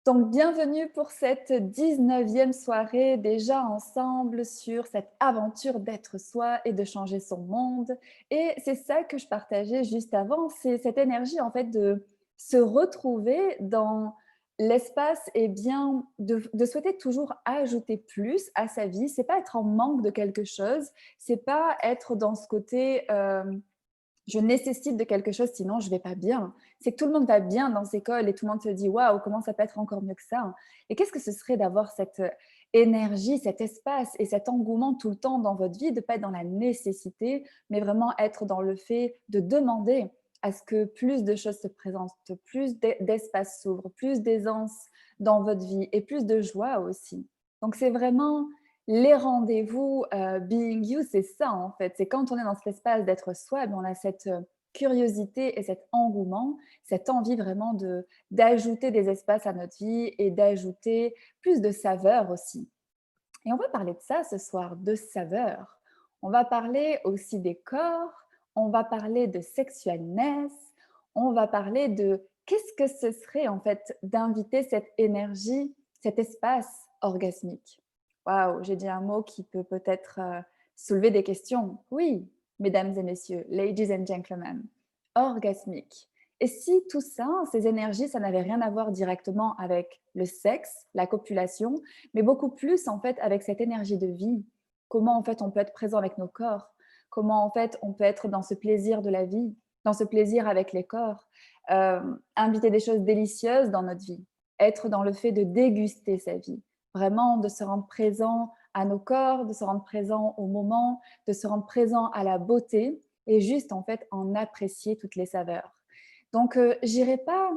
Donc, bienvenue pour cette 19e soirée déjà ensemble sur cette aventure d'être soi et de changer son monde. Et c'est ça que je partageais juste avant, c'est cette énergie en fait de se retrouver dans l'espace et bien de souhaiter toujours ajouter plus à sa vie. C'est pas être en manque de quelque chose, c'est pas être dans ce côté je nécessite de quelque chose, sinon je vais pas bien. C'est que tout le monde va bien dans ces école et tout le monde se dit: «Waouh, comment ça peut être encore mieux que ça?» Et qu'est-ce que ce serait d'avoir cette, énergie, cet espace et cet engouement tout le temps dans votre vie, de pas être dans la nécessité, mais vraiment être dans le fait de demander à ce que plus de choses se présentent, plus d'espace s'ouvre, plus d'aisance dans votre vie et plus de joie aussi. Donc c'est vraiment les rendez-vous, being you, c'est ça en fait. C'est quand on est dans cet espace d'être soi, eh ben, on a cette, curiosité et cet engouement, cette envie vraiment de d'ajouter des espaces à notre vie et d'ajouter plus de saveur aussi. Et on va parler de ça ce soir, de saveur. On va parler aussi des corps, on va parler de sexualness, on va parler de qu'est-ce que ce serait en fait d'inviter cette énergie, cet espace orgasmique. Waouh, j'ai dit un mot qui peut peut-être soulever des questions. Oui, mesdames et messieurs, ladies and gentlemen, orgasmique. Et si tout ça, ces énergies, ça n'avait rien à voir directement avec le sexe, la copulation, mais beaucoup plus en fait avec cette énergie de vie. Comment en fait on peut être présent avec nos corps, comment en fait on peut être dans ce plaisir de la vie, dans ce plaisir avec les corps, inviter des choses délicieuses dans notre vie, être dans le fait de déguster sa vie, vraiment de se rendre présent à nos corps, de se rendre présent au moment, de se rendre présent à la beauté et juste en fait en apprécier toutes les saveurs. Donc j'irai pas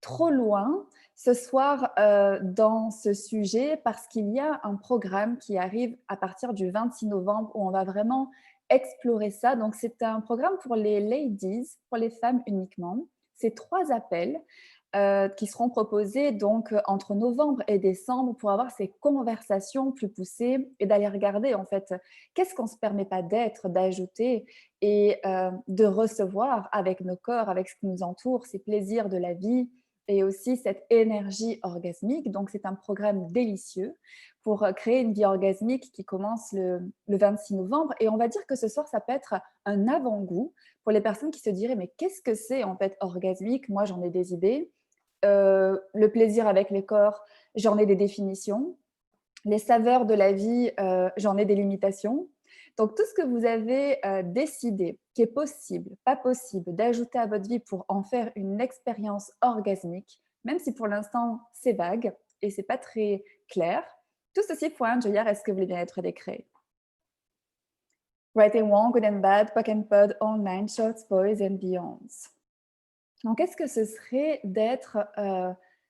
trop loin ce soir dans ce sujet parce qu'il y a un programme qui arrive à partir du 26 novembre où on va vraiment explorer ça. Donc, c'est un programme pour les ladies, pour les femmes uniquement. C'est 3 appels qui seront proposés donc entre novembre et décembre pour avoir ces conversations plus poussées et d'aller regarder en fait qu'est-ce qu'on ne se permet pas d'être, d'ajouter et de recevoir avec nos corps, avec ce qui nous entoure, ces plaisirs de la vie, et aussi cette énergie orgasmique. Donc, c'est un programme délicieux pour créer une vie orgasmique qui commence le 26 novembre. Et on va dire que ce soir, ça peut être un avant-goût pour les personnes qui se diraient, mais qu'est-ce que c'est en fait orgasmique? Moi, j'en ai des idées. Le plaisir avec les corps, j'en ai des définitions. Les saveurs de la vie, j'en ai des limitations. Donc tout ce que vous avez, décidé qui est possible, pas possible d'ajouter à votre vie pour en faire une expérience orgasmique, même si pour l'instant c'est vague et c'est pas très clair, tout ceci pointe, je veux dire, est-ce que vous voulez bien être décret? Right and wrong, good and bad, POC and POD, online, shorts, boys and beyonds. Donc, est-ce que ce serait d'être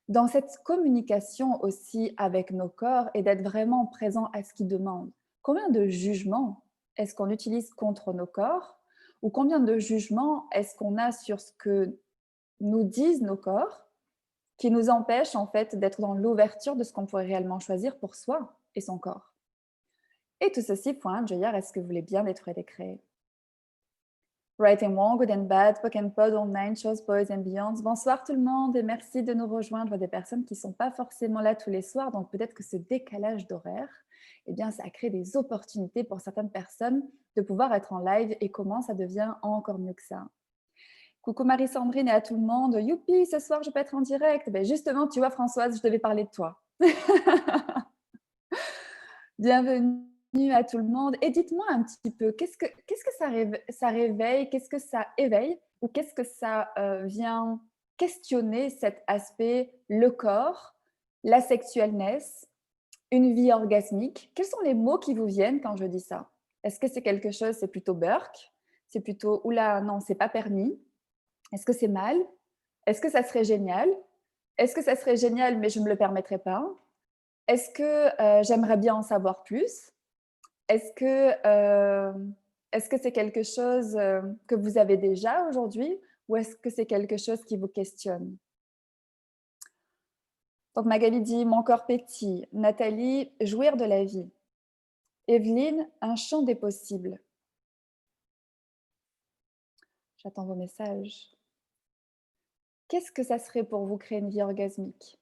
dans cette communication aussi avec nos corps et d'être vraiment présent à ce qu'ils demandent? Combien de jugements est-ce qu'on utilise contre nos corps? Ou combien de jugements est-ce qu'on a sur ce que nous disent nos corps qui nous empêchent en fait d'être dans l'ouverture de ce qu'on pourrait réellement choisir pour soi et son corps? Et tout ceci pointe, je veux dire, est-ce que vous voulez bien détruire et créer? Right and wrong, good and bad, POC and POD, online, shows, boys and beyonds. Bonsoir tout le monde et merci de nous rejoindre. Des personnes qui ne sont pas forcément là tous les soirs, donc peut-être que ce décalage d'horaire, eh bien, ça crée des opportunités pour certaines personnes de pouvoir être en live et comment ça devient encore mieux que ça. Coucou Marie-Sandrine et à tout le monde. Youpi, ce soir je peux être en direct. Ben justement, tu vois Françoise, je devais parler de toi. Bienvenue à tout le monde et dites-moi un petit peu, qu'est-ce que ça réveille? Qu'est-ce que ça éveille? Ou qu'est-ce que ça, vient questionner cet aspect, le corps, la sexualness, une vie orgasmique? Quels sont les mots qui vous viennent quand je dis ça? Est-ce que c'est quelque chose c'est plutôt Burk? C'est plutôt: «Ouh là, non, c'est pas permis». Est-ce que c'est mal? Est-ce que ça serait génial? Est-ce que ça serait génial mais je ne me le permettrais pas? Est-ce que, j'aimerais bien en savoir plus? Est-ce que, est-ce que c'est quelque chose, que vous avez déjà aujourd'hui ou est-ce que c'est quelque chose qui vous questionne? Donc Magali dit: «Mon corps pétille». Nathalie: «Jouir de la vie». Evelyne: «Un champ des possibles». J'attends vos messages. Qu'est-ce que ça serait pour vous créer une vie orgasmique?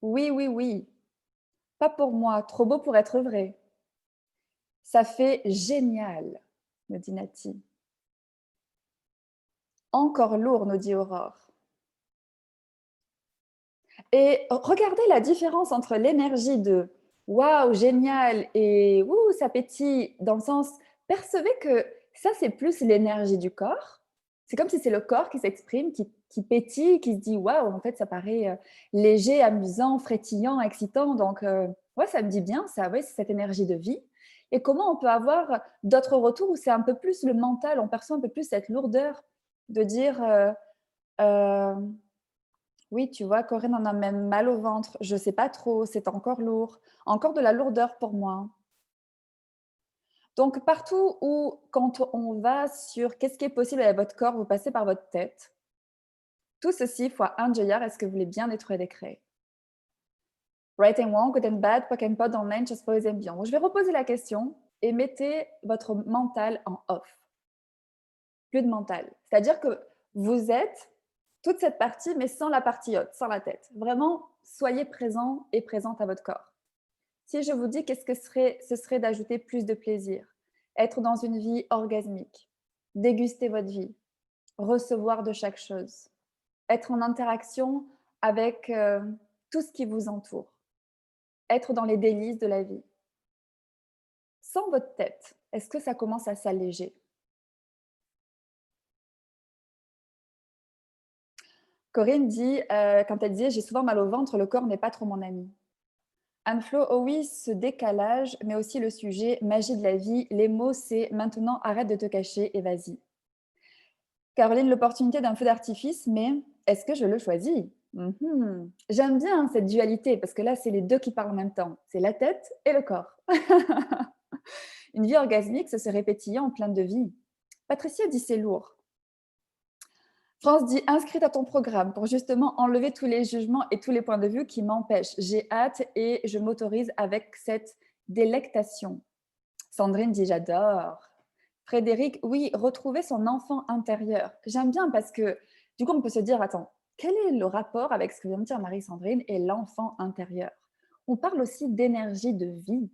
Oui, oui, oui. Pas pour moi, trop beau pour être vrai. Ça fait génial, me dit Nati. Encore lourd, nous dit Aurore. Et regardez la différence entre l'énergie de waouh, génial et ouh, ça pétille, dans le sens, percevez que ça, c'est plus l'énergie du corps. C'est comme si c'est le corps qui s'exprime, qui pétille, qui se dit waouh, en fait, ça paraît léger, amusant, frétillant, excitant. Donc, ouais, ça me dit bien, ça, ouais, c'est cette énergie de vie. Et comment on peut avoir d'autres retours où c'est un peu plus le mental, on perçoit un peu plus cette lourdeur de dire euh, oui, tu vois, Corinne en a même mal au ventre. Je sais pas trop, c'est encore lourd. Encore de la lourdeur pour moi. Donc, partout où, quand on va sur qu'est-ce qui est possible avec votre corps, vous passez par votre tête. Tout ceci fois un Joyard, est-ce que vous voulez bien détruire des créés? Right and wrong, good and bad, pock and pod, online, just boys and beyond. Donc, je vais reposer la question et mettez votre mental en off. Plus de mental. C'est-à-dire que vous êtes toute cette partie, mais sans la partie haute, sans la tête. Vraiment, soyez présent et présente à votre corps. Si je vous dis qu'est-ce que ce serait d'ajouter plus de plaisir, être dans une vie orgasmique, déguster votre vie, recevoir de chaque chose, être en interaction avec tout ce qui vous entoure, être dans les délices de la vie. Sans votre tête, est-ce que ça commence à s'alléger? Corinne dit, quand elle disait j'ai souvent mal au ventre, le corps n'est pas trop mon ami. Anne-Flo, oh oui, ce décalage, mais aussi le sujet, magie de la vie, les mots, c'est maintenant arrête de te cacher et vas-y. Caroline, l'opportunité d'un feu d'artifice, mais est-ce que je le choisis? J'aime bien cette dualité parce que là, c'est les deux qui parlent en même temps. C'est la tête et le corps. Une vie orgasmique, ce serait pétillant, plein de vie. Patricia dit c'est lourd. France dit inscrite à ton programme pour justement enlever tous les jugements et tous les points de vue qui m'empêchent. J'ai hâte et je m'autorise avec cette délectation. Sandrine dit j'adore. Frédéric, oui, retrouver son enfant intérieur. J'aime bien parce que du coup, on peut se dire, attends, quel est le rapport avec ce que vient de dire Marie-Sandrine et l'enfant intérieur? On parle aussi d'énergie de vie.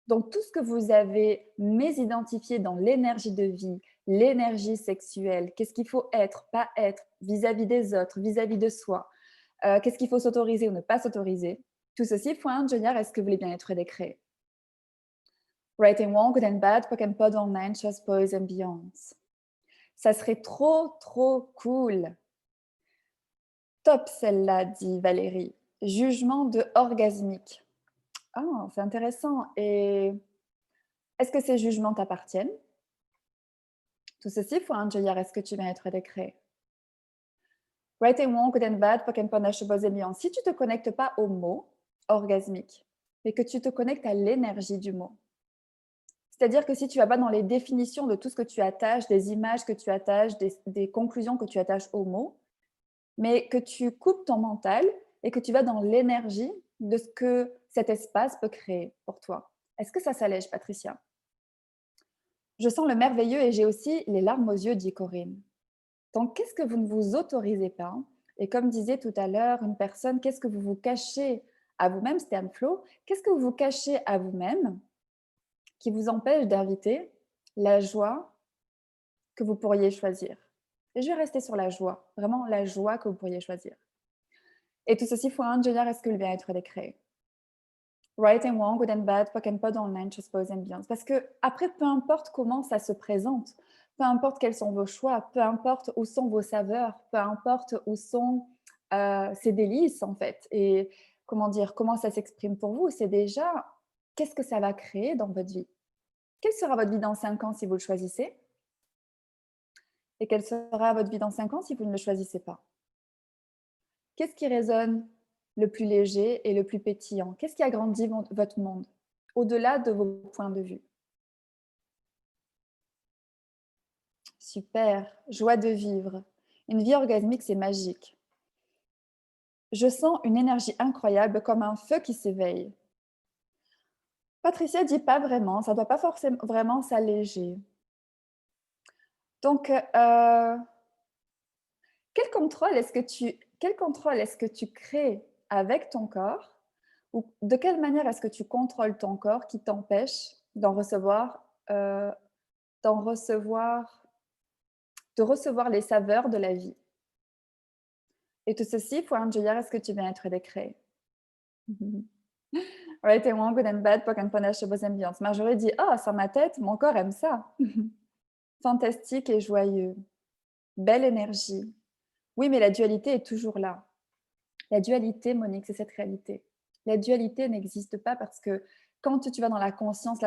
Donc, tout ce que vous avez mésidentifié dans l'énergie de vie, l'énergie sexuelle, qu'est-ce qu'il faut être, pas être, vis-à-vis des autres, vis-à-vis de soi, qu'est-ce qu'il faut s'autoriser ou ne pas s'autoriser, tout ceci, point, Junior, est-ce que vous voulez bien être décret? Right and wrong, good and bad, pock and pod online, just boys and beyonds. Ça serait trop, trop cool. Top celle-là, dit Valérie. Jugement de orgasmique. Ah, c'est intéressant. Et est-ce que ces jugements t'appartiennent? Tout ceci, faut un dire, est-ce que tu viens être décret? Right and wrong, good and bad, pock and pod, just boys and beyonds. Si tu ne te connectes pas au mot orgasmique, mais que tu te connectes à l'énergie du mot, c'est-à-dire que si tu vas pas dans les définitions de tout ce que tu attaches, des images que tu attaches, des conclusions que tu attaches au mot, mais que tu coupes ton mental et que tu vas dans l'énergie de ce que cet espace peut créer pour toi. Est-ce que ça s'allège, Patricia? Je sens le merveilleux et j'ai aussi les larmes aux yeux, dit Corinne. Donc, qu'est-ce que vous ne vous autorisez pas? Et comme disait tout à l'heure une personne, qu'est-ce que vous vous cachez à vous-même, c'était Anne-Flo, qu'est-ce que vous vous cachez à vous-même qui vous empêche d'inviter la joie que vous pourriez choisir? Et je vais rester sur la joie, vraiment la joie que vous pourriez choisir. Et tout ceci faut un Junior, est-ce que le bien-être est créé? Right and wrong, good and bad, pock and pod online, just boys and beyond. Parce que après, peu importe comment ça se présente, peu importe quels sont vos choix, peu importe où sont vos saveurs, peu importe où sont ces délices en fait, et comment dire, comment ça s'exprime pour vous, c'est déjà qu'est-ce que ça va créer dans votre vie. Quelle sera votre vie dans 5 ans si vous le choisissez? Et quelle sera votre vie dans 5 ans si vous ne le choisissez pas? Qu'est-ce qui résonne le plus léger et le plus pétillant? Qu'est-ce qui agrandit votre monde, au-delà de vos points de vue? Super, joie de vivre. Une vie orgasmique, c'est magique. Je sens une énergie incroyable comme un feu qui s'éveille. Patricia dit pas vraiment, ça ne doit pas forcément vraiment s'alléger. Donc, quel contrôle est-ce que tu crées avec ton corps? Ou de quelle manière est-ce que tu contrôles ton corps qui t'empêche d'en recevoir de recevoir les saveurs de la vie? Et tout ceci pour est-ce que tu bien-être décret. Right and wrong, good and bad, poc and panache, chez Boss Ambiance. Marjorie dit: «Ah, sur ma tête, mon corps aime ça». Fantastique et joyeux. Belle énergie. Oui, mais la dualité est toujours là. La dualité, Monique, c'est cette réalité. La dualité n'existe pas parce que quand tu vas dans la conscience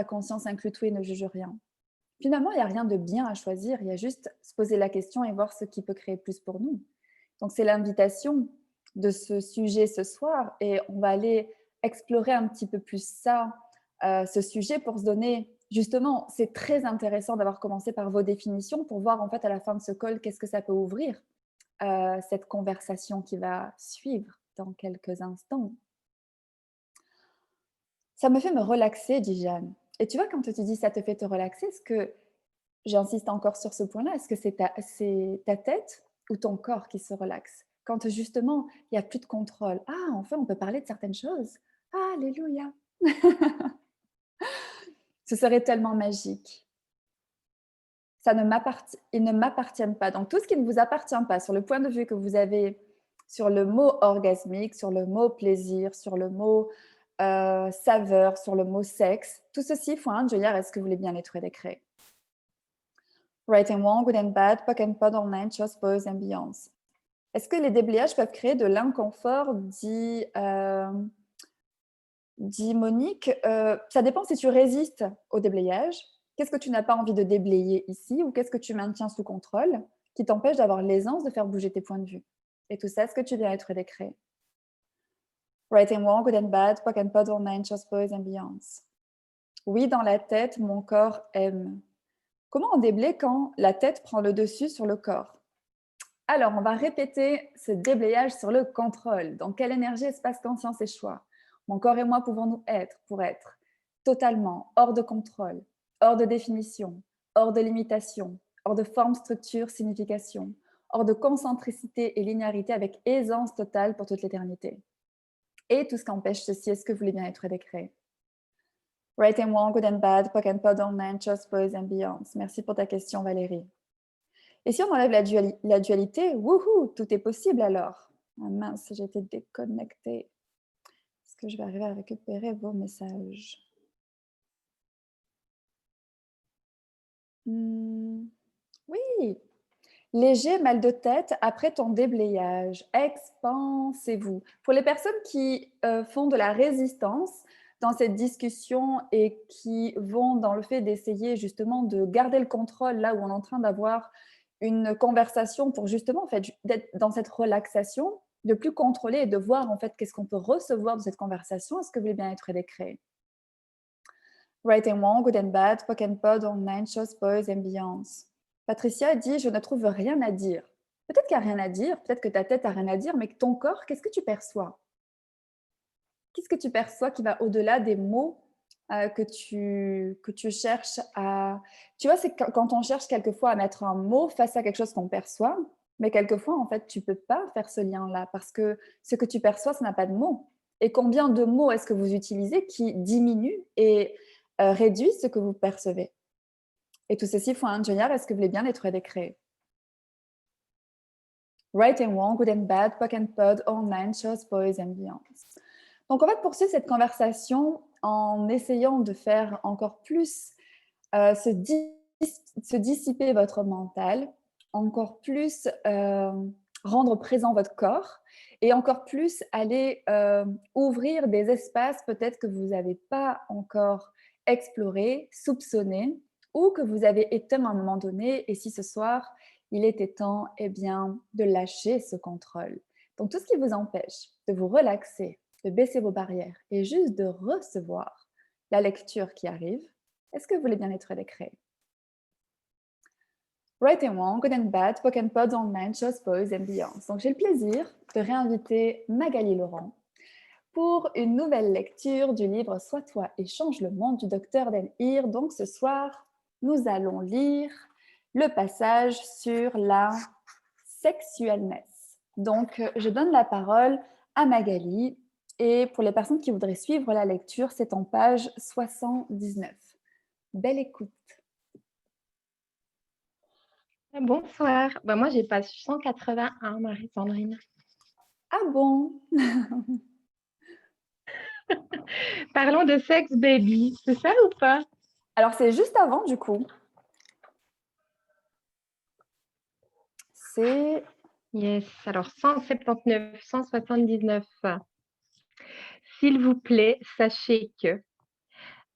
inclut tout et ne juge rien. Finalement, il y a rien de bien à choisir, il y a juste se poser la question et voir ce qui peut créer plus pour nous. Donc c'est l'invitation de ce sujet ce soir et on va aller explorer un petit peu plus ça, ce sujet pour se donner justement, c'est très intéressant d'avoir commencé par vos définitions pour voir en fait à la fin de ce call qu'est-ce que ça peut ouvrir, cette conversation qui va suivre dans quelques instants. Ça me fait me relaxer, dit Jeanne. Et tu vois, quand tu dis ça te fait te relaxer, est-ce que, j'insiste encore sur ce point-là, est-ce que c'est ta tête ou ton corps qui se relaxe? Quand justement, il y a plus de contrôle. Ah, enfin, on peut parler de certaines choses. Alléluia! Ce serait tellement magique. Ils ne m'appartiennent pas. Donc tout ce qui ne vous appartient pas, sur le point de vue que vous avez sur le mot orgasmique, sur le mot plaisir, sur le mot, saveur, sur le mot sexe, tout ceci, point, je veux dire, est-ce que vous voulez bien l'être décret? Right and wrong, good and bad, poc and pod, online, chose, pose, ambiance. Est-ce que les déblayages peuvent créer de l'inconfort, dit Monique? Ça dépend si tu résistes au déblayage. Qu'est-ce que tu n'as pas envie de déblayer ici ou qu'est-ce que tu maintiens sous contrôle qui t'empêche d'avoir l'aisance de faire bouger tes points de vue? Et tout ça, est-ce que tu viens être décret? Right and wrong, good and bad, poc and pod, online, chose, pose, ambiance. Oui, dans la tête, mon corps aime. Comment on déblaye quand la tête prend le dessus sur le corps? Alors, on va répéter ce déblayage sur le contrôle. Dans quelle énergie, espace, conscience et choix? Mon corps et moi pouvons-nous être pour être totalement hors de contrôle, hors de définition, hors de limitation, hors de forme, structure, signification, hors de concentricité et linéarité avec aisance totale pour toute l'éternité. Et tout ce qui empêche ceci, est-ce que vous voulez bien être décret? Right and wrong, good and bad, poc and pod, online, chose, pose, ambiance. Merci pour ta question, Valérie. Et si on enlève la dualité, wouhou, tout est possible alors. Ah mince, j'ai été déconnectée. Est-ce que je vais arriver à récupérer vos messages? Oui, léger mal de tête après ton déblayage. Expansez-vous. Pour les personnes qui font de la résistance dans cette discussion et qui vont dans le fait d'essayer justement de garder le contrôle là où on est en train d'avoir une conversation pour justement en fait d'être dans cette relaxation, de plus contrôler et de voir en fait qu'est-ce qu'on peut recevoir de cette conversation. Est-ce que vous voulez bien être décret? Right and wrong, good and bad, poc and pod, online, chose, pose, ambiance. Patricia dit: «Je ne trouve rien à dire». Peut-être qu'il y a rien à dire, peut-être que ta tête a rien à dire, mais que ton corps, qu'est-ce que tu perçois? Qu'est-ce que tu perçois qui va au-delà des mots, que tu cherches à tu vois, c'est quand on cherche quelquefois à mettre un mot face à quelque chose qu'on perçoit, mais quelquefois, en fait, tu peux pas faire ce lien-là parce que ce que tu perçois, ça n'a pas de mots et combien de mots est-ce que vous utilisez qui diminuent et réduisent ce que vous percevez? Et tout ceci font un ingénieur, est-ce que vous voulez bien être décret? Right and wrong, good and bad, poc and pod, online, chose, pose, ambiance. Donc, on va poursuivre cette conversation en essayant de faire encore plus se, se dissiper votre mental, encore plus rendre présent votre corps et encore plus aller ouvrir des espaces peut-être que vous n'avez pas encore explorés, soupçonnés ou que vous avez éteint à un moment donné. Et si ce soir, il était temps bien, de lâcher ce contrôle. Donc tout ce qui vous empêche de vous relaxer, de baisser vos barrières et juste de recevoir la lecture qui arrive, est-ce que vous voulez bien être décret? Right and wrong, good and bad, poc and pod, online, chose, pose, ambiance. Donc j'ai le plaisir de réinviter Magali Laurent pour une nouvelle lecture du livre Sois toi et change le monde du docteur Den Heer. Donc ce soir, nous allons lire le passage sur la sexualness. Donc je donne la parole à Magali. Et pour les personnes qui voudraient suivre la lecture, c'est en page 79. Belle écoute. Bonsoir. Bah, moi, j'ai page 181, Marie-Sandrine. Ah bon? Parlons de sexe, baby. C'est ça ou pas? Alors c'est juste avant du coup. C'est Yes. Alors, 179, 179. S'il vous plaît, sachez que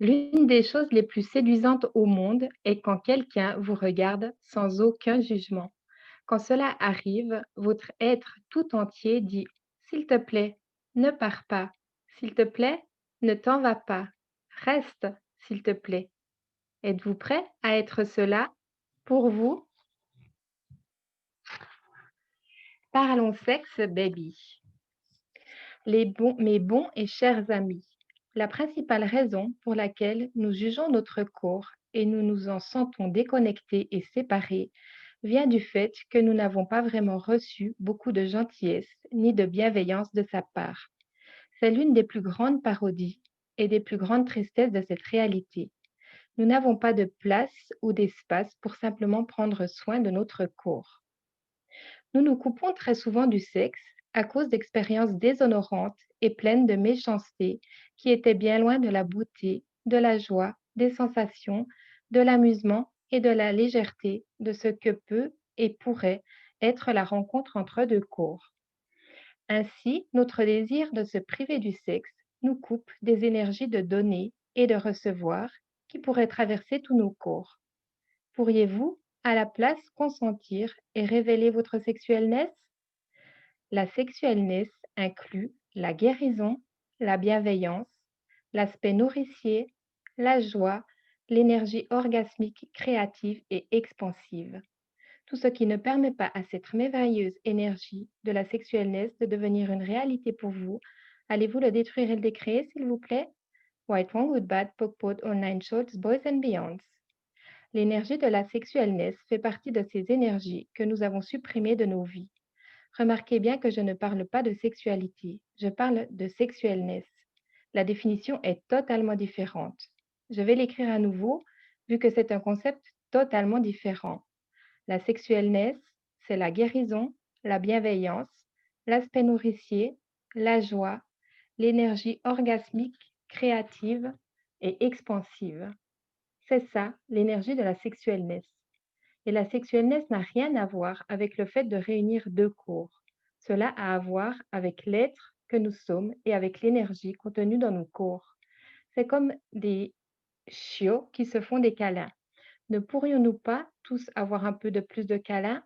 l'une des choses les plus séduisantes au monde est quand quelqu'un vous regarde sans aucun jugement. Quand cela arrive, votre être tout entier dit: s'il te plaît, ne pars pas. S'il te plaît, ne t'en vas pas. Reste, s'il te plaît. Êtes-vous prêt à être cela pour vous? Parlons sexe, baby. Mes bons et chers amis, la principale raison pour laquelle nous jugeons notre corps et nous nous en sentons déconnectés et séparés vient du fait que nous n'avons pas vraiment reçu beaucoup de gentillesse ni de bienveillance de sa part. C'est l'une des plus grandes parodies et des plus grandes tristesses de cette réalité. Nous n'avons pas de place ou d'espace pour simplement prendre soin de notre corps. Nous nous coupons très souvent du sexe à cause d'expériences déshonorantes et pleines de méchanceté qui étaient bien loin de la beauté, de la joie, des sensations, de l'amusement et de la légèreté de ce que peut et pourrait être la rencontre entre deux corps. Ainsi, notre désir de se priver du sexe nous coupe des énergies de donner et de recevoir qui pourraient traverser tous nos corps. Pourriez-vous, à la place, consentir et révéler votre sexuelness? La sexuelness inclut la guérison, la bienveillance, l'aspect nourricier, la joie, l'énergie orgasmique créative et expansive. Tout ce qui ne permet pas à cette merveilleuse énergie de la sexuelness de devenir une réalité pour vous, allez-vous le détruire et le décréer, s'il vous plaît? White One Wood Bad Pokpot or Nine Shorts Boys and Beyonds. L'énergie de la sexuelness fait partie de ces énergies que nous avons supprimées de nos vies. Remarquez bien que je ne parle pas de sexualité, je parle de sexuelness. La définition est totalement différente. Je vais l'écrire à nouveau, vu que c'est un concept totalement différent. La sexuelness, c'est la guérison, la bienveillance, l'aspect nourricier, la joie, l'énergie orgasmique, créative et expansive. C'est ça, l'énergie de la sexuelness. Et la sexuelness n'a rien à voir avec le fait de réunir deux corps. Cela a à voir avec l'être que nous sommes et avec l'énergie contenue dans nos corps. C'est comme des chiots qui se font des câlins. Ne pourrions-nous pas tous avoir un peu de plus de câlins?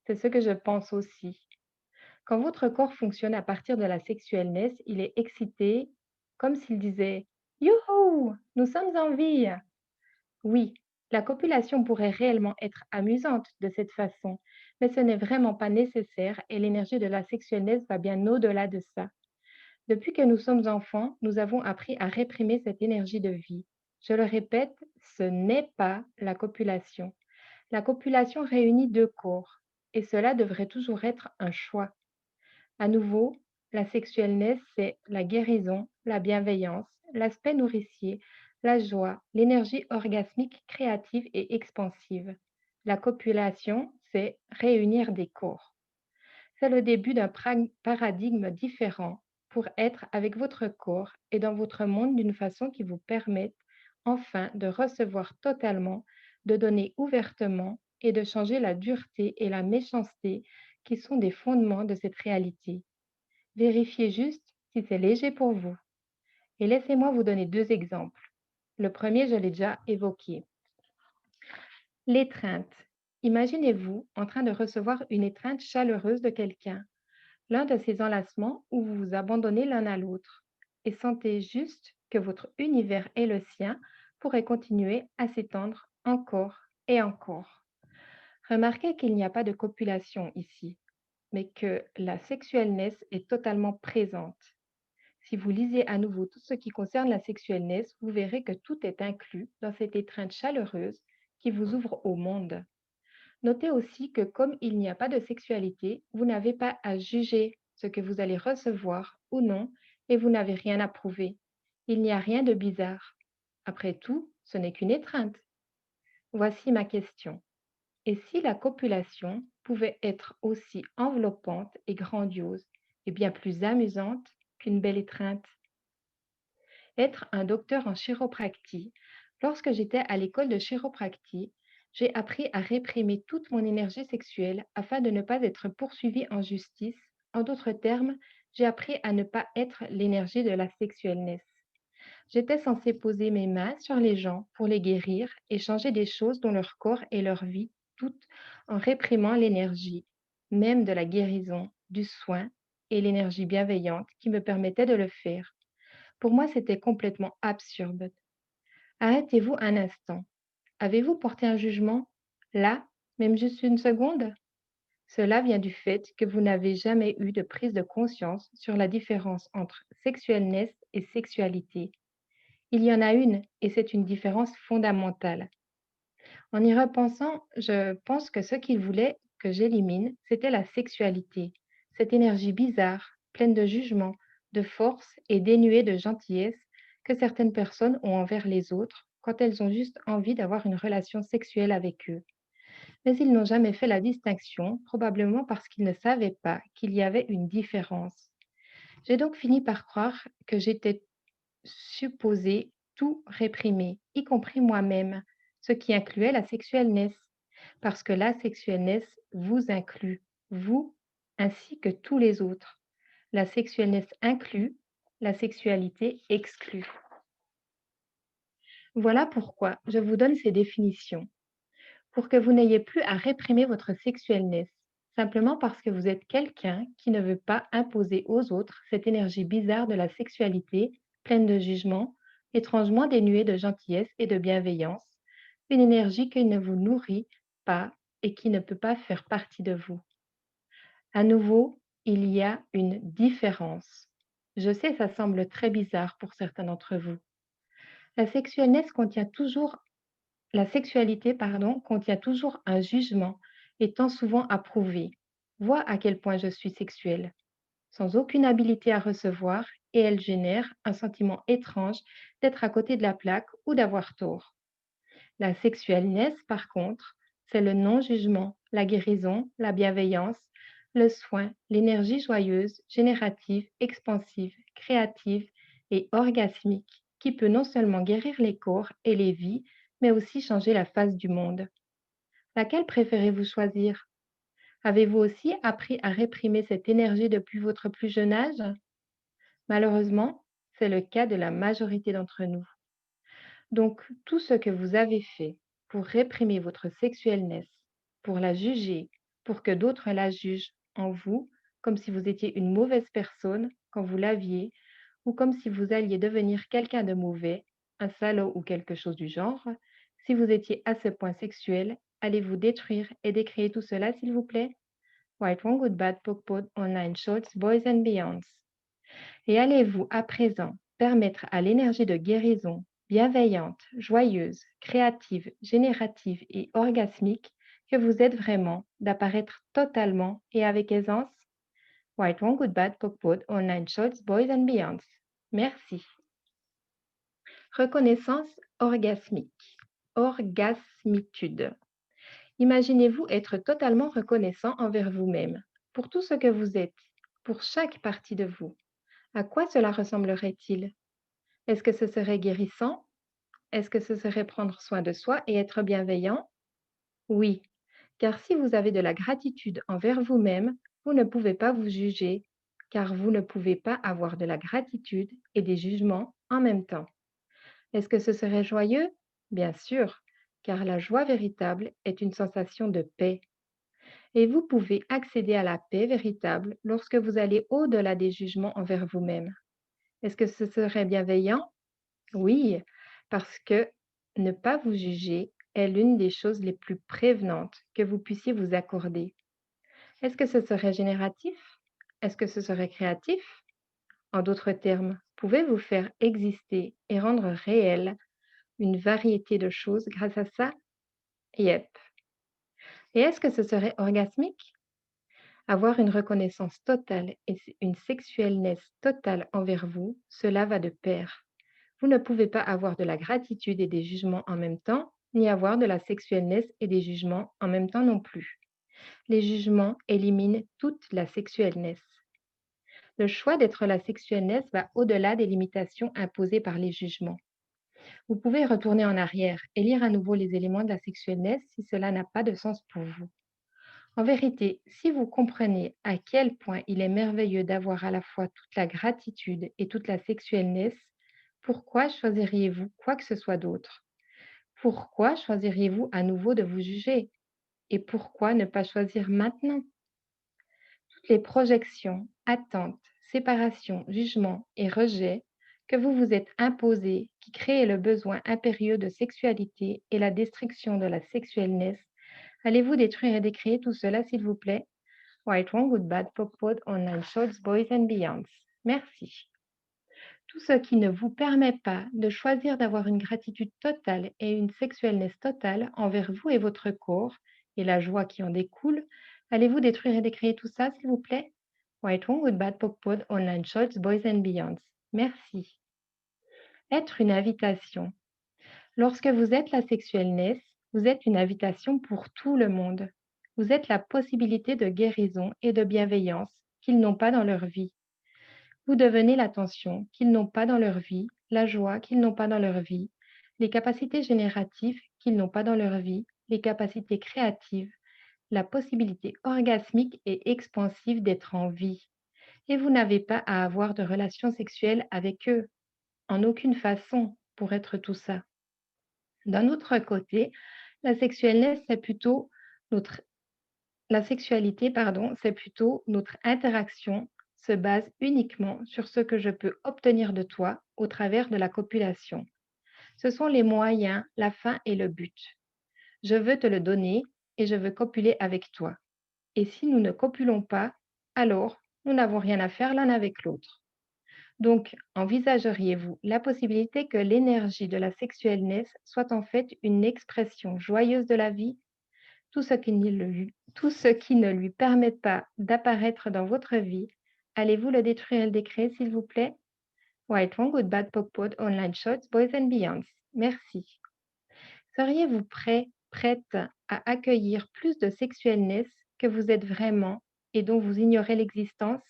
C'est ce que je pense aussi. Quand votre corps fonctionne à partir de la sexuelness, il est excité, comme s'il disait: Youhou, nous sommes en vie! Oui, la copulation pourrait réellement être amusante de cette façon, mais ce n'est vraiment pas nécessaire et l'énergie de la sexuelness va bien au-delà de ça. Depuis que nous sommes enfants, nous avons appris à réprimer cette énergie de vie. Je le répète, ce n'est pas la copulation. La copulation réunit deux corps et cela devrait toujours être un choix. À nouveau, la sexuelness, c'est la guérison, la bienveillance, l'aspect nourricier, la joie, l'énergie orgasmique créative et expansive. La copulation, c'est réunir des corps. C'est le début d'un paradigme différent pour être avec votre corps et dans votre monde d'une façon qui vous permette enfin de recevoir totalement, de donner ouvertement et de changer la dureté et la méchanceté qui sont des fondements de cette réalité. Vérifiez juste si c'est léger pour vous. Et laissez-moi vous donner deux exemples. Le premier, je l'ai déjà évoqué. L'étreinte. Imaginez-vous en train de recevoir une étreinte chaleureuse de quelqu'un, l'un de ces enlacements où vous vous abandonnez l'un à l'autre, et sentez juste que votre univers et le sien pourraient continuer à s'étendre encore et encore. Remarquez qu'il n'y a pas de copulation ici, mais que la sexuelness est totalement présente. Si vous lisez à nouveau tout ce qui concerne la sexuelness, vous verrez que tout est inclus dans cette étreinte chaleureuse qui vous ouvre au monde. Notez aussi que comme il n'y a pas de sexualité, vous n'avez pas à juger ce que vous allez recevoir ou non, et vous n'avez rien à prouver. Il n'y a rien de bizarre. Après tout, ce n'est qu'une étreinte. Voici ma question. Et si la copulation pouvait être aussi enveloppante et grandiose et bien plus amusante qu'une belle étreinte? Être un docteur en chiropractie. Lorsque j'étais à l'école de chiropractie, j'ai appris à réprimer toute mon énergie sexuelle afin de ne pas être poursuivie en justice. En d'autres termes, j'ai appris à ne pas être l'énergie de la sexualness. J'étais censée poser mes mains sur les gens pour les guérir et changer des choses dans leur corps et leur vie, tout en réprimant l'énergie, même de la guérison, du soin et l'énergie bienveillante qui me permettait de le faire. Pour moi, c'était complètement absurde. Arrêtez-vous un instant. Avez-vous porté un jugement là, même juste une seconde? Cela vient du fait que vous n'avez jamais eu de prise de conscience sur la différence entre sexualness et sexualité. Il y en a une, et c'est une différence fondamentale. En y repensant, je pense que ce qu'il voulait que j'élimine, c'était la sexualité, cette énergie bizarre, pleine de jugement, de force et dénuée de gentillesse que certaines personnes ont envers les autres quand elles ont juste envie d'avoir une relation sexuelle avec eux. Mais ils n'ont jamais fait la distinction, probablement parce qu'ils ne savaient pas qu'il y avait une différence. J'ai donc fini par croire que j'étais supposée tout réprimer, y compris moi-même, ce qui incluait la sexualness, parce que la sexualness vous inclut, vous ainsi que tous les autres. La sexualness inclut, la sexualité exclut. Voilà pourquoi je vous donne ces définitions, pour que vous n'ayez plus à réprimer votre sexualness, simplement parce que vous êtes quelqu'un qui ne veut pas imposer aux autres cette énergie bizarre de la sexualité, pleine de jugement, étrangement dénuée de gentillesse et de bienveillance, une énergie qui ne vous nourrit pas et qui ne peut pas faire partie de vous. À nouveau, il y a une différence. Je sais, ça semble très bizarre pour certains d'entre vous. La sexualness contient toujours La sexualité, pardon, contient toujours un jugement, étant souvent approuvé. Vois à quel point je suis sexuelle, sans aucune habilité à recevoir, et elle génère un sentiment étrange d'être à côté de la plaque ou d'avoir tort. La sexualness, par contre, c'est le non-jugement, la guérison, la bienveillance, le soin, l'énergie joyeuse, générative, expansive, créative et orgasmique qui peut non seulement guérir les corps et les vies, mais aussi changer la face du monde. Laquelle préférez-vous choisir? Avez-vous aussi appris à réprimer cette énergie depuis votre plus jeune âge? Malheureusement, c'est le cas de la majorité d'entre nous. Donc, tout ce que vous avez fait pour réprimer votre sexualness, pour la juger, pour que d'autres la jugent en vous, comme si vous étiez une mauvaise personne quand vous l'aviez, ou comme si vous alliez devenir quelqu'un de mauvais, un salaud ou quelque chose du genre, si vous étiez à ce point sexuel, allez-vous détruire et décrier tout cela, s'il vous plaît? White Wrong Good Bad Pokpot Online Shorts Boys and Beyonds. Et allez-vous à présent permettre à l'énergie de guérison, bienveillante, joyeuse, créative, générative et orgasmique que vous êtes vraiment d'apparaître totalement et avec aisance? White One Good Bad Pokpot Online Shorts Boys and Beyonds. Merci. Reconnaissance orgasmique. Orgasmitude. Imaginez-vous être totalement reconnaissant envers vous-même, pour tout ce que vous êtes, pour chaque partie de vous. À quoi cela ressemblerait-il? Est-ce que ce serait guérissant? Est-ce que ce serait prendre soin de soi et être bienveillant? Oui, car si vous avez de la gratitude envers vous-même, vous ne pouvez pas vous juger, car vous ne pouvez pas avoir de la gratitude et des jugements en même temps. Est-ce que ce serait joyeux? Bien sûr, car la joie véritable est une sensation de paix. Et vous pouvez accéder à la paix véritable lorsque vous allez au-delà des jugements envers vous-même. Est-ce que ce serait bienveillant? Oui, parce que ne pas vous juger est l'une des choses les plus prévenantes que vous puissiez vous accorder. Est-ce que ce serait génératif? Est-ce que ce serait créatif? En d'autres termes, pouvez-vous faire exister et rendre réelle une variété de choses grâce à ça? Yep. Et est-ce que ce serait orgasmique? Avoir une reconnaissance totale et une sexuelness totale envers vous, cela va de pair. Vous ne pouvez pas avoir de la gratitude et des jugements en même temps, ni avoir de la sexuelness et des jugements en même temps non plus. Les jugements éliminent toute la sexuelness. Le choix d'être la sexuelness va au-delà des limitations imposées par les jugements. Vous pouvez retourner en arrière et lire à nouveau les éléments de la sexuelness si cela n'a pas de sens pour vous. En vérité, si vous comprenez à quel point il est merveilleux d'avoir à la fois toute la gratitude et toute la sexuelness, pourquoi choisiriez-vous quoi que ce soit d'autre? Pourquoi choisiriez-vous à nouveau de vous juger? Et pourquoi ne pas choisir maintenant? Toutes les projections, attentes, séparations, jugements et rejets que vous vous êtes imposés, qui créent le besoin impérieux de sexualité et la destruction de la sexuelness, allez-vous détruire et décréer tout cela, s'il vous plaît? Right, Wrong, Good, Bad, Pop, Pod, Online, Shorts, Boys and Beyonds. Merci. Tout ce qui ne vous permet pas de choisir d'avoir une gratitude totale et une sexualness totale envers vous et votre corps et la joie qui en découle, allez-vous détruire et décréer tout ça, s'il vous plaît? Right, Wrong, Good, Bad, Pop, Pod, Online, Shorts, Boys and Beyonds. Merci. Être une invitation. Lorsque vous êtes la sexualness, vous êtes une invitation pour tout le monde. Vous êtes la possibilité de guérison et de bienveillance qu'ils n'ont pas dans leur vie. Vous devenez l'attention qu'ils n'ont pas dans leur vie, la joie qu'ils n'ont pas dans leur vie, les capacités génératives qu'ils n'ont pas dans leur vie, les capacités créatives, la possibilité orgasmique et expansive d'être en vie. Et vous n'avez pas à avoir de relations sexuelles avec eux, en aucune façon, pour être tout ça. D'un autre côté, la sexualness, c'est plutôt notre la sexualité, pardon, c'est plutôt notre interaction se base uniquement sur ce que je peux obtenir de toi au travers de la copulation. Ce sont les moyens, la fin et le but. Je veux te le donner et je veux copuler avec toi. Et si nous ne copulons pas, alors nous n'avons rien à faire l'un avec l'autre. Donc, envisageriez-vous la possibilité que l'énergie de la sexualness soit en fait une expression joyeuse de la vie, tout ce qui ne lui permet pas d'apparaître dans votre vie, allez-vous le détruire et le décréer, s'il vous plaît? White Wrong, Good Bad Pop Pod, Online Shots, Boys and Beyonds. Merci. Seriez-vous prête à accueillir plus de sexualness que vous êtes vraiment et dont vous ignorez l'existence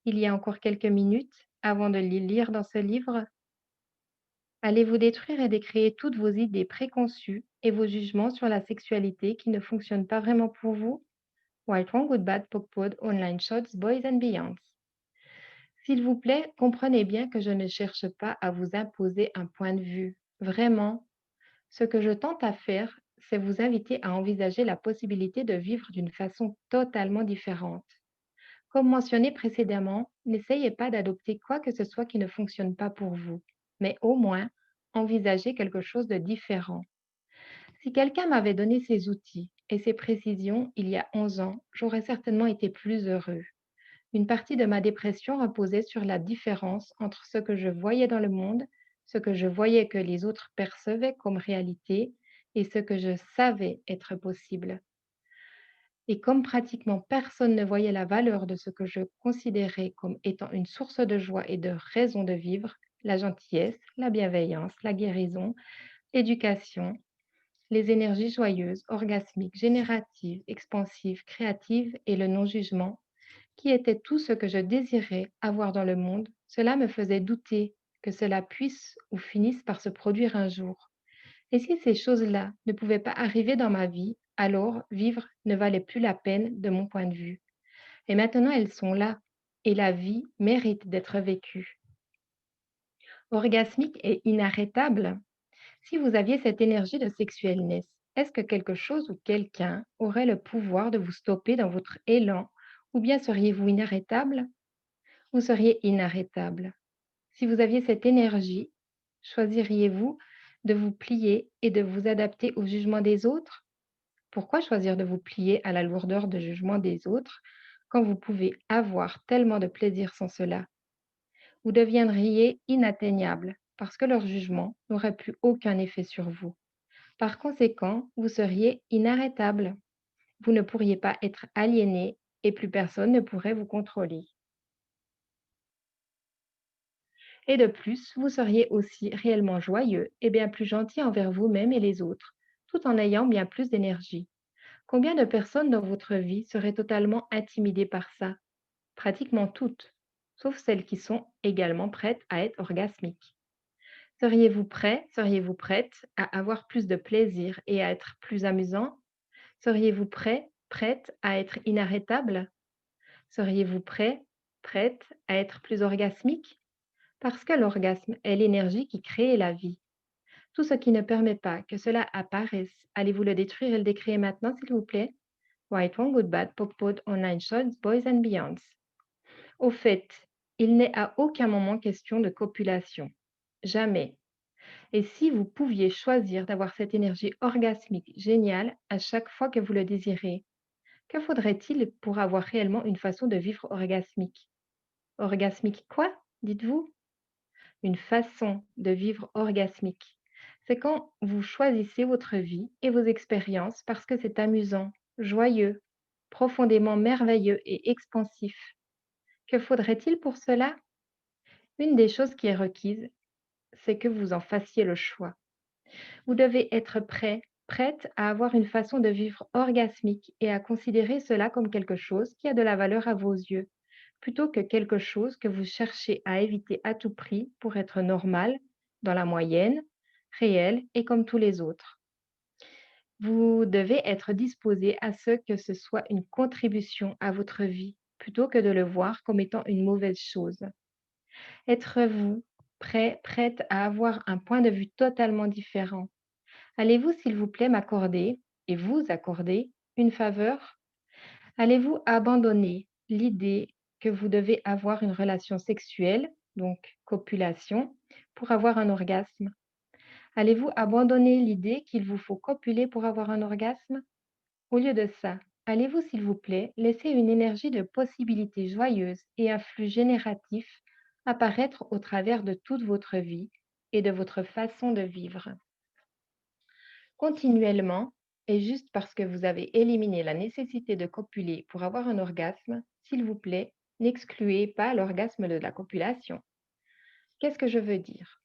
il y a encore quelques minutes avant de les lire dans ce livre? Allez-vous détruire et décréer toutes vos idées préconçues et vos jugements sur la sexualité qui ne fonctionnent pas vraiment pour vous? White Wrong, Good Bad, Pop-Pod, Online Shots, Boys and Beyonds. S'il vous plaît, comprenez bien que je ne cherche pas à vous imposer un point de vue. Vraiment, ce que je tente à faire, c'est vous inviter à envisager la possibilité de vivre d'une façon totalement différente. Comme mentionné précédemment, n'essayez pas d'adopter quoi que ce soit qui ne fonctionne pas pour vous, mais au moins envisagez quelque chose de différent. Si quelqu'un m'avait donné ces outils et ces précisions il y a 11 ans, j'aurais certainement été plus heureux. Une partie de ma dépression reposait sur la différence entre ce que je voyais dans le monde, ce que je voyais que les autres percevaient comme réalité et ce que je savais être possible. Et comme pratiquement personne ne voyait la valeur de ce que je considérais comme étant une source de joie et de raison de vivre, la gentillesse, la bienveillance, la guérison, l'éducation, les énergies joyeuses, orgasmiques, génératives, expansives, créatives et le non-jugement, qui était tout ce que je désirais avoir dans le monde, cela me faisait douter que cela puisse ou finisse par se produire un jour. Et si ces choses-là ne pouvaient pas arriver dans ma vie, alors vivre ne valait plus la peine de mon point de vue. Et maintenant elles sont là, et la vie mérite d'être vécue. Orgasmique et inarrêtable, si vous aviez cette énergie de sexualness, est-ce que quelque chose ou quelqu'un aurait le pouvoir de vous stopper dans votre élan, ou bien seriez-vous inarrêtable? Vous seriez inarrêtable. Si vous aviez cette énergie, choisiriez-vous de vous plier et de vous adapter au jugement des autres? Pourquoi choisir de vous plier à la lourdeur de jugement des autres quand vous pouvez avoir tellement de plaisir sans cela? Vous deviendriez inatteignable parce que leur jugement n'aurait plus aucun effet sur vous. Par conséquent, vous seriez inarrêtable. Vous ne pourriez pas être aliéné et plus personne ne pourrait vous contrôler. Et de plus, vous seriez aussi réellement joyeux et bien plus gentil envers vous-même et les autres, tout en ayant bien plus d'énergie. Combien de personnes dans votre vie seraient totalement intimidées par ça? Pratiquement toutes, sauf celles qui sont également prêtes à être orgasmiques. Seriez-vous prêt, seriez-vous prête à avoir plus de plaisir et à être plus amusant? Seriez-vous prêt, prête à être inarrêtable? Seriez-vous prêt, prête à être plus orgasmique? Parce que l'orgasme est l'énergie qui crée la vie. Tout ce qui ne permet pas que cela apparaisse, allez-vous le détruire et le décrire maintenant, s'il vous plaît? Right, wrong, good, bad, pop, pod, online shots, boys and beyonds. Au fait, il n'est à aucun moment question de copulation. Jamais. Et si vous pouviez choisir d'avoir cette énergie orgasmique géniale à chaque fois que vous le désirez, que faudrait-il pour avoir réellement une façon de vivre orgasmique? Orgasmique quoi, dites-vous? Une façon de vivre orgasmique. C'est quand vous choisissez votre vie et vos expériences parce que c'est amusant, joyeux, profondément merveilleux et expansif. Que faudrait-il pour cela? Une des choses qui est requise, c'est que vous en fassiez le choix. Vous devez être prêt, prête à avoir une façon de vivre orgasmique et à considérer cela comme quelque chose qui a de la valeur à vos yeux, plutôt que quelque chose que vous cherchez à éviter à tout prix pour être normal, dans la moyenne, réel et comme tous les autres. Vous devez être disposé à ce que ce soit une contribution à votre vie, plutôt que de le voir comme étant une mauvaise chose. Êtes-vous prêt, prête à avoir un point de vue totalement différent? Allez-vous, s'il vous plaît, m'accorder, et vous accorder, une faveur? Allez-vous abandonner l'idée que vous devez avoir une relation sexuelle, donc copulation, pour avoir un orgasme? Allez-vous abandonner l'idée qu'il vous faut copuler pour avoir un orgasme? Au lieu de ça, allez-vous, s'il vous plaît, laisser une énergie de possibilités joyeuses et un flux génératif apparaître au travers de toute votre vie et de votre façon de vivre? Continuellement, et juste parce que vous avez éliminé la nécessité de copuler pour avoir un orgasme, s'il vous plaît, n'excluez pas l'orgasme de la copulation. Qu'est-ce que je veux dire?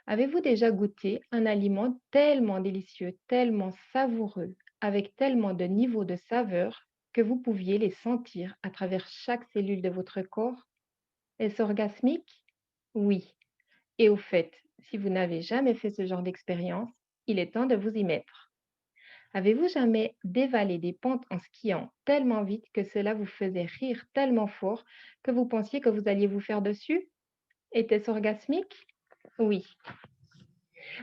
Avez-vous déjà goûté un aliment tellement délicieux, tellement savoureux, avec tellement de niveaux de saveur que vous pouviez les sentir à travers chaque cellule de votre corps? Est-ce orgasmique? Oui. Et au fait, si vous n'avez jamais fait ce genre d'expérience, il est temps de vous y mettre. Avez-vous jamais dévalé des pentes en skiant tellement vite que cela vous faisait rire tellement fort que vous pensiez que vous alliez vous faire dessus? Était-ce orgasmique? Oui.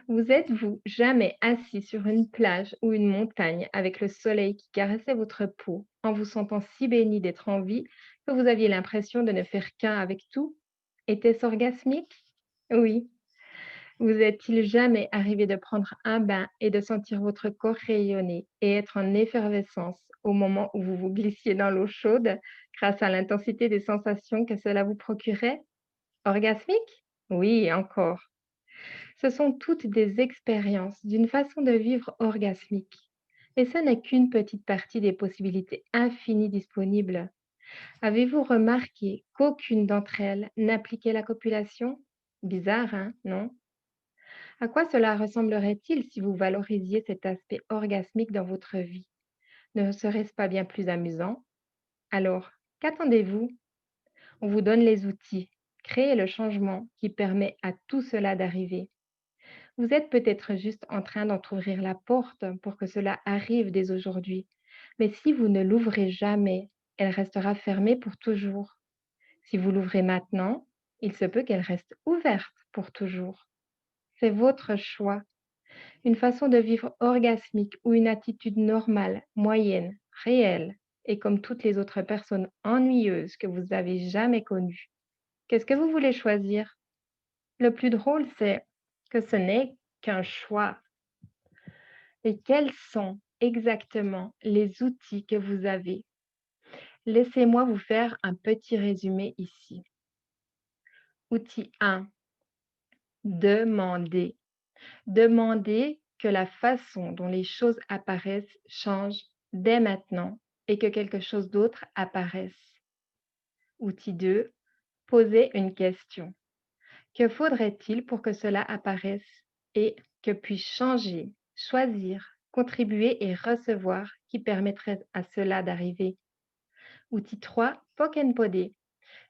Vous êtes-vous jamais assis sur une plage ou une montagne avec le soleil qui caressait votre peau en vous sentant si béni d'être en vie que vous aviez l'impression de ne faire qu'un avec tout? Était-ce orgasmique? Oui. Vous est-il jamais arrivé de prendre un bain et de sentir votre corps rayonner et être en effervescence au moment où vous vous glissiez dans l'eau chaude grâce à l'intensité des sensations que cela vous procurait? Orgasmique? Oui, encore. Ce sont toutes des expériences d'une façon de vivre orgasmique. Et ce n'est qu'une petite partie des possibilités infinies disponibles. Avez-vous remarqué qu'aucune d'entre elles n'appliquait la copulation? Bizarre, hein, non? À quoi cela ressemblerait-il si vous valorisiez cet aspect orgasmique dans votre vie? Ne serait-ce pas bien plus amusant? Alors, qu'attendez-vous? On vous donne les outils. Créez le changement qui permet à tout cela d'arriver. Vous êtes peut-être juste en train d'entrouvrir la porte pour que cela arrive dès aujourd'hui. Mais si vous ne l'ouvrez jamais, elle restera fermée pour toujours. Si vous l'ouvrez maintenant, il se peut qu'elle reste ouverte pour toujours. C'est votre choix. Une façon de vivre orgasmique ou une attitude normale, moyenne, réelle, et comme toutes les autres personnes ennuyeuses que vous avez jamais connues. Qu'est-ce que vous voulez choisir? Le plus drôle, c'est que ce n'est qu'un choix. Et quels sont exactement les outils que vous avez? Laissez-moi vous faire un petit résumé ici. Outil 1, demandez. Demandez que la façon dont les choses apparaissent change dès maintenant et que quelque chose d'autre apparaisse. Outil 2, poser une question. Que faudrait-il pour que cela apparaisse et que puis-je changer, choisir, contribuer et recevoir qui permettrait à cela d'arriver? Outil 3, poke and podder.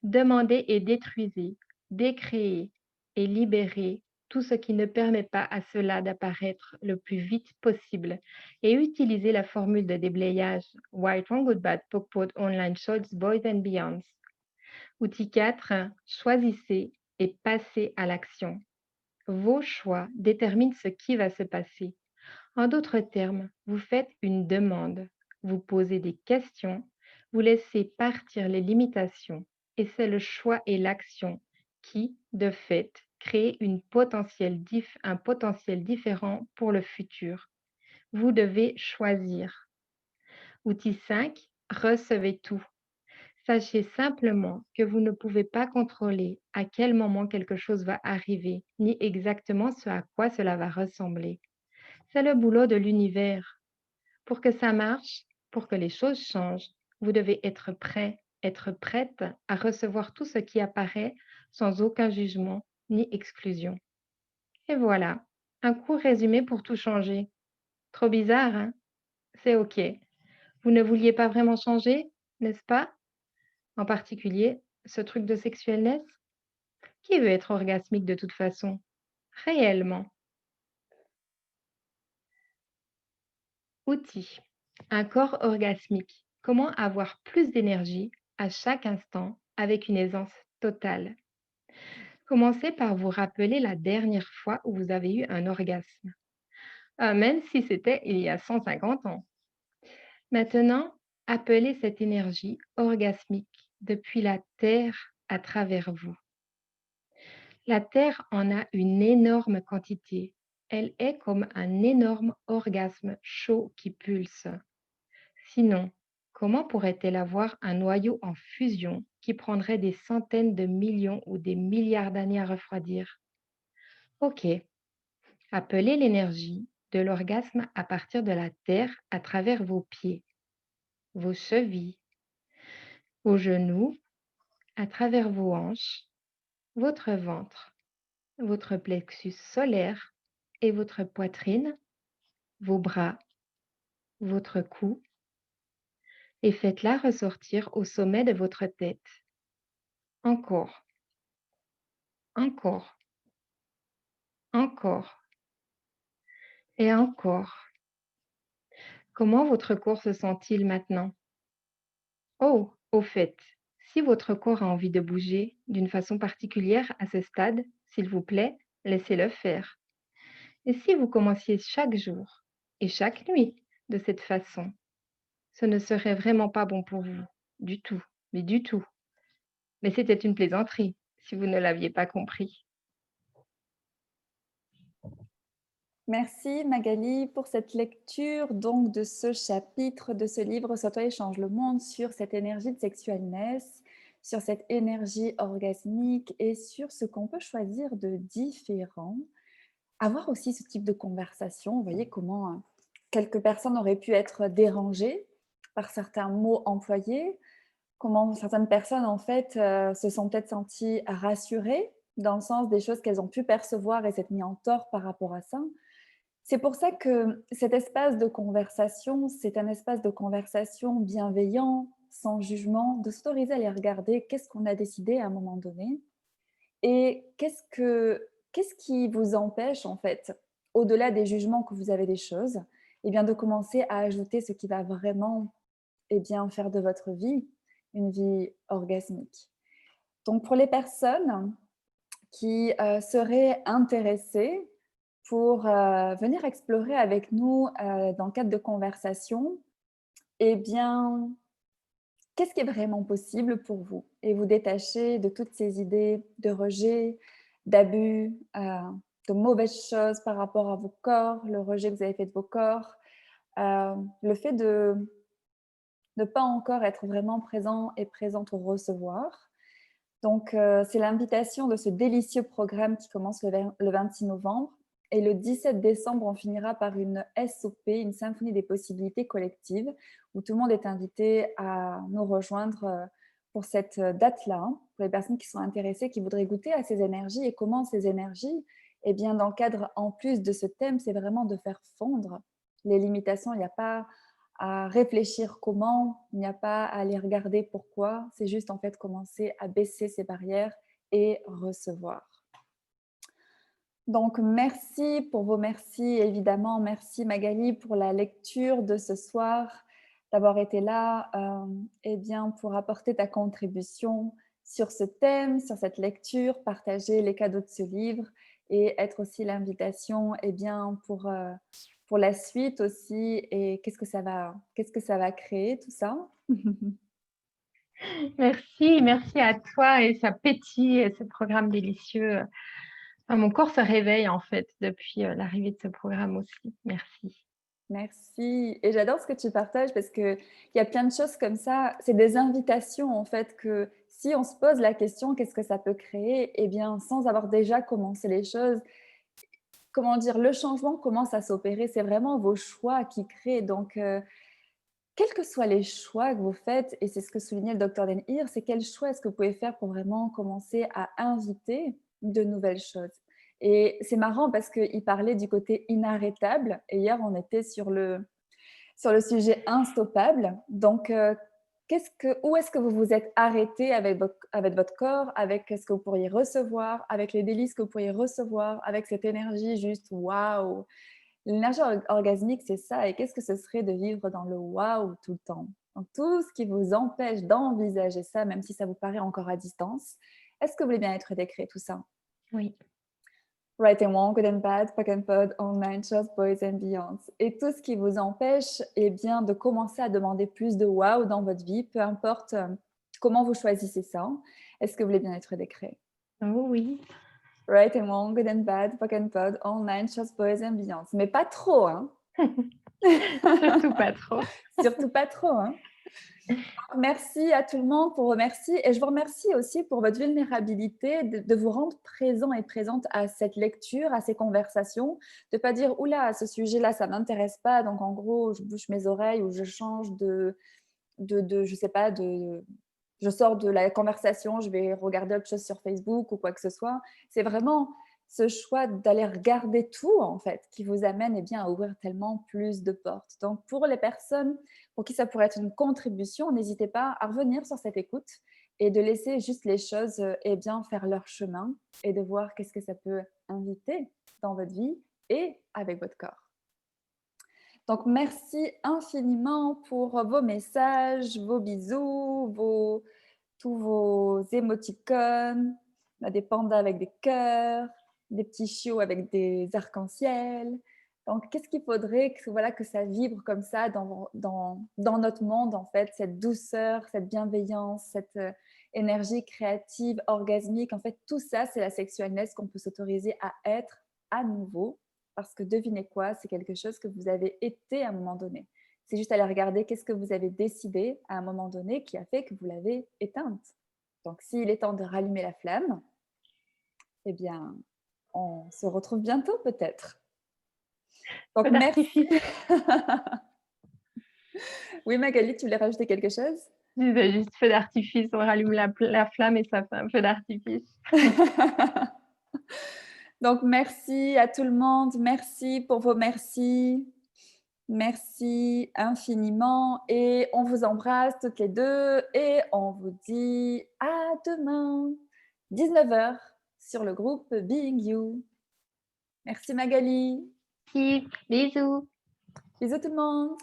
Demandez et détruisez, décréez et libérez tout ce qui ne permet pas à cela d'apparaître le plus vite possible et utilisez la formule de déblayage White Wrong Good Bad Pokpot Online Shots Boys and Beyonds. Outil 4, choisissez et passez à l'action. Vos choix déterminent ce qui va se passer. En d'autres termes, vous faites une demande, vous posez des questions, vous laissez partir les limitations et c'est le choix et l'action qui, de fait, créent un potentiel différent pour le futur. Vous devez choisir. Outil 5, recevez tout. Sachez simplement que vous ne pouvez pas contrôler à quel moment quelque chose va arriver, ni exactement ce à quoi cela va ressembler. C'est le boulot de l'univers. Pour que ça marche, pour que les choses changent, vous devez être prêt, être prête à recevoir tout ce qui apparaît sans aucun jugement ni exclusion. Et voilà, un court résumé pour tout changer. Trop bizarre, hein? C'est OK. Vous ne vouliez pas vraiment changer, n'est-ce pas? En particulier, ce truc de sexuelness? Qui veut être orgasmique de toute façon? Réellement. Outils. Un corps orgasmique. Comment avoir plus d'énergie à chaque instant avec une aisance totale? Commencez par vous rappeler la dernière fois où vous avez eu un orgasme, même si c'était il y a 150 ans. Maintenant, appelez cette énergie orgasmique depuis la Terre à travers vous. La Terre en a une énorme quantité. Elle est comme un énorme orgasme chaud qui pulse. Sinon, comment pourrait-elle avoir un noyau en fusion qui prendrait des centaines de millions ou des milliards d'années à refroidir? Ok, appelez l'énergie de l'orgasme à partir de la Terre à travers vos pieds, vos chevilles, vos genoux, à travers vos hanches, votre ventre, votre plexus solaire et votre poitrine, vos bras, votre cou, et faites-la ressortir au sommet de votre tête. Encore, encore, encore et encore. Comment votre corps se sent-il maintenant? Oh, au fait, si votre corps a envie de bouger d'une façon particulière à ce stade, s'il vous plaît, laissez-le faire. Et si vous commenciez chaque jour et chaque nuit de cette façon, ce ne serait vraiment pas bon pour vous, du tout, mais du tout. Mais c'était une plaisanterie, si vous ne l'aviez pas compris. Merci Magali pour cette lecture donc de ce chapitre de ce livre Sois toi et change le monde sur cette énergie de sexualness, sur cette énergie orgasmique et sur ce qu'on peut choisir de différent. Avoir aussi ce type de conversation, vous voyez comment quelques personnes auraient pu être dérangées par certains mots employés, comment certaines personnes en fait se sont peut-être senties rassurées dans le sens des choses qu'elles ont pu percevoir et s'être mis en tort par rapport à ça. C'est pour ça que cet espace de conversation, c'est un espace de conversation bienveillant, sans jugement, de s'autoriser à aller regarder qu'est-ce qu'on a décidé à un moment donné et qu'est-ce qui vous empêche en fait, au-delà des jugements que vous avez des choses, eh bien de commencer à ajouter ce qui va vraiment faire de votre vie une vie orgasmique. Donc pour les personnes qui seraient intéressées pour venir explorer avec nous dans le cadre de conversations, eh bien, qu'est-ce qui est vraiment possible pour vous et vous détacher de toutes ces idées de rejet, d'abus, de mauvaises choses par rapport à vos corps, le rejet que vous avez fait de vos corps, le fait de ne pas encore être vraiment présent et présente au recevoir. Donc, c'est l'invitation de ce délicieux programme qui commence le 26 novembre Et le 17 décembre, on finira par une SOP, une symphonie des possibilités collectives, où tout le monde est invité à nous rejoindre pour cette date-là, hein, pour les personnes qui sont intéressées, qui voudraient goûter à ces énergies et comment ces énergies, eh bien, dans le cadre, en plus de ce thème, c'est vraiment de faire fondre les limitations. Il n'y a pas à réfléchir comment, il n'y a pas à aller regarder pourquoi, c'est juste en fait commencer à baisser ces barrières et recevoir. Donc, merci pour vos merci, évidemment. Merci Magali pour la lecture de ce soir, d'avoir été là eh bien, pour apporter ta contribution sur ce thème, sur cette lecture, partager les cadeaux de ce livre et être aussi l'invitation eh bien, pour la suite aussi. Et qu'est-ce que ça va créer tout ça. Merci, merci à toi et ça pétille, ce programme délicieux. Mon corps se réveille en fait depuis, l'arrivée de ce programme aussi. Merci. Merci et j'adore ce que tu partages parce qu'il y a plein de choses comme ça. C'est des invitations en fait que si on se pose la question: «Qu'est-ce que ça peut créer?» eh bien, sans avoir déjà commencé les choses, comment dire? Le changement commence à s'opérer. C'est vraiment vos choix qui créent donc quels que soient les choix que vous faites et c'est ce que soulignait le docteur Den Heer, c'est quel choix est-ce que vous pouvez faire pour vraiment commencer à inviter de nouvelles choses? Et c'est marrant parce qu'il parlait du côté inarrêtable et hier on était sur le sujet instoppable. Donc, où est-ce que vous vous êtes arrêté avec votre corps, avec ce que vous pourriez recevoir, avec les délices que vous pourriez recevoir, avec cette énergie juste waouh! L'énergie orgasmique, c'est ça. Et qu'est-ce que ce serait de vivre dans le waouh tout le temps? Donc, tout ce qui vous empêche d'envisager ça, même si ça vous paraît encore à distance, est-ce que vous voulez bien être décret tout ça? Oui. Right and wrong, good and bad, POC and POD, online shows, boys and beyonds. Et tout ce qui vous empêche, eh bien, de commencer à demander plus de wow dans votre vie, peu importe comment vous choisissez ça. Est-ce que vous voulez bien être décret? Oh oui. Right and wrong, good and bad, POC and POD, online shows, boys and beyonds. Mais pas trop, hein? Surtout pas trop. Surtout pas trop, hein? Merci à tout le monde pour vos merci et je vous remercie aussi pour votre vulnérabilité de vous rendre présent et présente à cette lecture, à ces conversations, de pas dire: «Ouh là, ce sujet-là, ça m'intéresse pas, donc en gros, je bouche mes oreilles ou je change de je sais pas, je sors de la conversation, je vais regarder autre chose sur Facebook ou quoi que ce soit». C'est vraiment ce choix d'aller regarder tout, en fait, qui vous amène, eh bien, à ouvrir tellement plus de portes. Donc pour les personnes pour qui ça pourrait être une contribution, n'hésitez pas à revenir sur cette écoute et de laisser juste les choses, eh bien, faire leur chemin et de voir qu'est-ce que ça peut inviter dans votre vie et avec votre corps. Donc, merci infiniment pour vos messages, vos bisous, tous vos émoticônes. On a des pandas avec des cœurs, des petits chiots avec des arcs-en-ciel. Donc, qu'est-ce qu'il faudrait que, voilà, que ça vibre comme ça dans notre monde, en fait, cette douceur, cette bienveillance, cette énergie créative, orgasmique. En fait, tout ça, c'est la sexualness qu'on peut s'autoriser à être à nouveau parce que devinez quoi, c'est quelque chose que vous avez été à un moment donné. C'est juste aller regarder qu'est-ce que vous avez décidé à un moment donné qui a fait que vous l'avez éteinte. Donc, s'il est temps de rallumer la flamme, eh bien, on se retrouve bientôt peut-être. Donc, Feu merci. d'artifice. Oui, Magali, tu voulais rajouter quelque chose? Je disais juste feu d'artifice, on rallume la flamme et ça fait un feu d'artifice. Donc, merci à tout le monde. Merci pour vos merci. Merci infiniment et on vous embrasse toutes les deux et on vous dit à demain, 19h sur le groupe Being You. Merci Magali. Bisous. Bisous tout le monde.